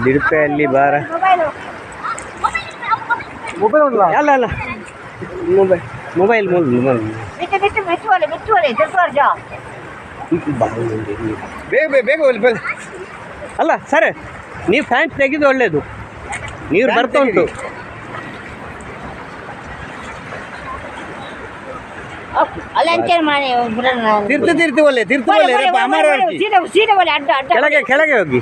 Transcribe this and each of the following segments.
ದಿಡುಪೆಯಲ್ಲಿ ಬಾರ ಅಲ್ಲ ಅಲ್ಲ ಮೊಬೈಲ್ ಬೇಗ ಅಲ್ಲ ಸರ್, ನೀವು ಫ್ಯಾನ್ ತೆಗೆದು ಒಳ್ಳೇದು, ನೀರು ಬರ್ತಾ ಉಂಟು. ಕೆಳಗೆ ಕೆಳಗೆ ಹೋಗಿ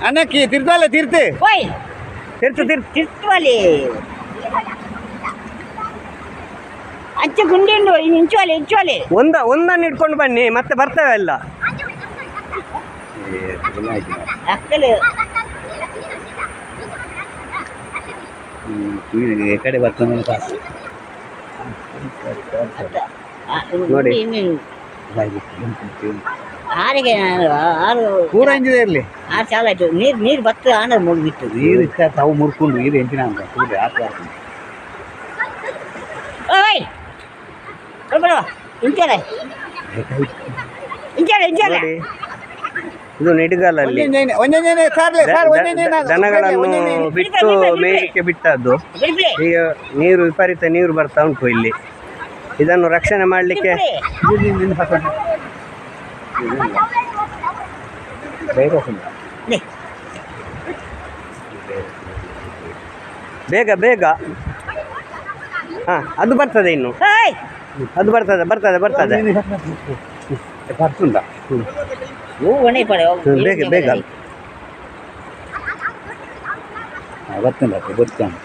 ಅನ್ನಕ್ಕೆ ತಿರ್ತಲ್ಲ ತೀರ್ತೆ ಅಚ್ಚ ಗುಂಡಿ ಉಂಡು ಇಂಚೋಲೆ ಒಂದನ್ನು ಇಟ್ಕೊಂಡು ಬನ್ನಿ, ಮತ್ತೆ ಬರ್ತೇವೆ ಎಲ್ಲ. ಕಡೆ ಬರ್ತಾನೆ ನೋಡಿ ಆರಿಗೆ ಪೂರ ಇಂಜಿದೆ ಇರಲಿ. ಚಾಲ ಆಯ್ತು, ನೀರು ಬತ್ತ ಆನರ್ ಮುಗಿಬಿಟ್ಟು ನೀರು ಇಷ್ಟ ತಾವು ಮುರ್ಕೊಂಡು ಇದು ಎಂಟಿನ ಅಂತ ಓಯ್ ಇದು ನಿಡುಗಾಲಲ್ಲಿ ದನಗಳನ್ನು ಬಿಟ್ಟು ಮೇಯಲಿಕ್ಕೆ ಬಿಟ್ಟದ್ದು. ಈಗ ನೀರು ವಿಪರೀತ ನೀರು ಬರ್ತಾ ಉಂಟು ಇಲ್ಲಿ. ಇದನ್ನು ರಕ್ಷಣೆ ಮಾಡಲಿಕ್ಕೆ ಬೇಗ ಬೇಗ ಅದು ಬರ್ತದೆ, ಇನ್ನು ಅದು ಬರ್ತದೆ ಬೇಗ ಬೇಗ ಬರ್ತಾನೆ.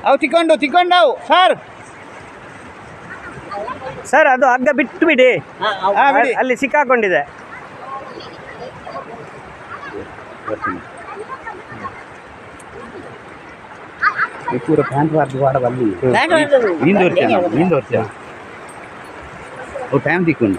ಅವು ತಿಕ್ಕೊಂಡು ಸರ್ ಅದು ಹಗ್ಗ ಬಿಟ್ಟು ಬಿಡಿ, ಅಲ್ಲಿ ಸಿಕ್ಕಾಕೊಂಡಿದೆ. ಪೂರ ಪ್ಯಾಂಟ್ ವಾಡದಲ್ಲಿ ಟೈಮ್ ತಿಕ್ಕೊಂಡ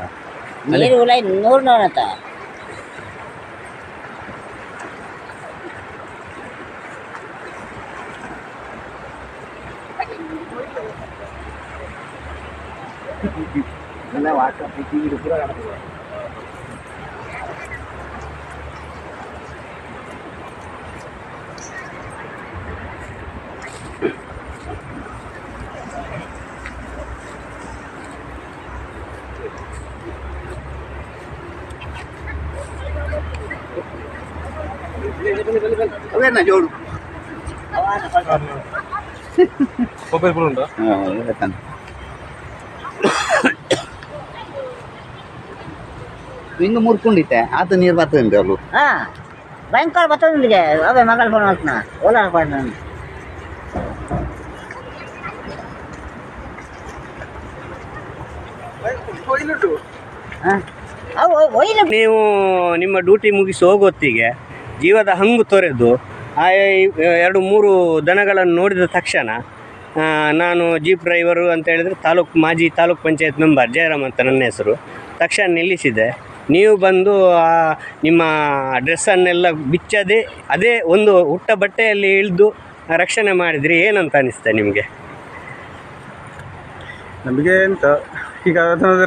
ಜೋಡು ಹಿಂಗ ಮುರ್ಕೊಂಡಿತ್ತೆ ಆತ ನೀರು ಬರ್ತದೆ ಅವಳು ಭಯಂಕರ ಬರ್ತದೆ. ಅವೇ ಮಗಳ ಫೋನ್ ಹಾಕ್ನ ಓಲಾ ನೀವು ನಿಮ್ಮ ಡ್ಯೂಟಿ ಮುಗಿಸಿ ಹೋಗೋತ್ತಿಗೆ ಜೀವದ ಹಂಗು ತೊರೆದು ಆ 2-3 ದನಗಳನ್ನು ನೋಡಿದ ತಕ್ಷಣ ನಾನು ಜೀಪ್ ಡ್ರೈವರು ಅಂತ ಹೇಳಿದರೆ ಮಾಜಿ ತಾಲೂಕ್ ಪಂಚಾಯತ್ ಮೆಂಬರ್ ಜಯರಾಮ್ ಅಂತ ನನ್ನ ಹೆಸರು, ತಕ್ಷಣ ನಿಲ್ಲಿಸಿದೆ. ನೀವು ಬಂದು ನಿಮ್ಮ ಡ್ರೆಸ್ಸನ್ನೆಲ್ಲ ಬಿಚ್ಚದೆ ಅದೇ ಒಂದು ಹುಟ್ಟ ಬಟ್ಟೆಯಲ್ಲಿ ಇಳಿದು ರಕ್ಷಣೆ ಮಾಡಿದ್ರಿ, ಏನಂತ ಅನಿಸ್ತೆ ನಿಮಗೆ? ನಮಗೆ ಎಂತ ಈಗ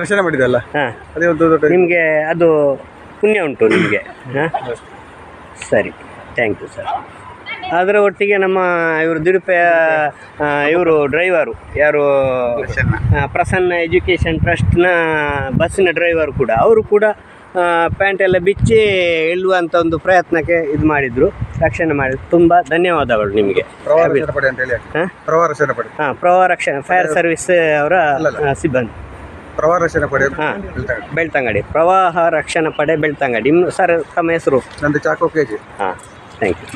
ರಕ್ಷಣೆ ಮಾಡಿದಲ್ಲ, ಅದೇ ಒಂದು ನಿಮಗೆ ಅದು ಪುಣ್ಯ ಉಂಟು ನಿಮಗೆ. ಸರಿ, ಥ್ಯಾಂಕ್ ಯು ಸರ್. ಅದರ ಒಟ್ಟಿಗೆ ನಮ್ಮ ಇವರು ದಿಡುಪೆಯ ಇವರು ಡ್ರೈವರು ಯಾರು ಪ್ರಸನ್ನ ಎಜುಕೇಷನ್ ಟ್ರಸ್ಟ್ನ ಬಸ್ಸಿನ ಡ್ರೈವರ್ ಕೂಡ, ಅವರು ಕೂಡ ಪ್ಯಾಂಟ್ ಎಲ್ಲ ಬಿಚ್ಚಿ ಇಳುವಂಥ ಒಂದು ಪ್ರಯತ್ನಕ್ಕೆ ಇದು ಮಾಡಿದರು, ರಕ್ಷಣೆ ಮಾಡಿದ್ರು. ತುಂಬ ಧನ್ಯವಾದಗಳು ನಿಮಗೆ. ಪ್ರವಾಹ ರಕ್ಷಣೆ ಫೈರ್ ಸರ್ವಿಸ್ ಅವರ ಸಿಬ್ಬಂದಿ, ಪ್ರವಾಹ ರಕ್ಷಣಾ ಪಡೆ ಬೆಳ್ತಂಗಡಿ, ಪ್ರವಾಹ ರಕ್ಷಣಾ ಪಡೆ ಬೆಳ್ತಂಗಡಿ. ಸರ್ ತಮ್ಮ ಹೆಸರು? ನಂದು ಚಾಕೋ KG. Thank you.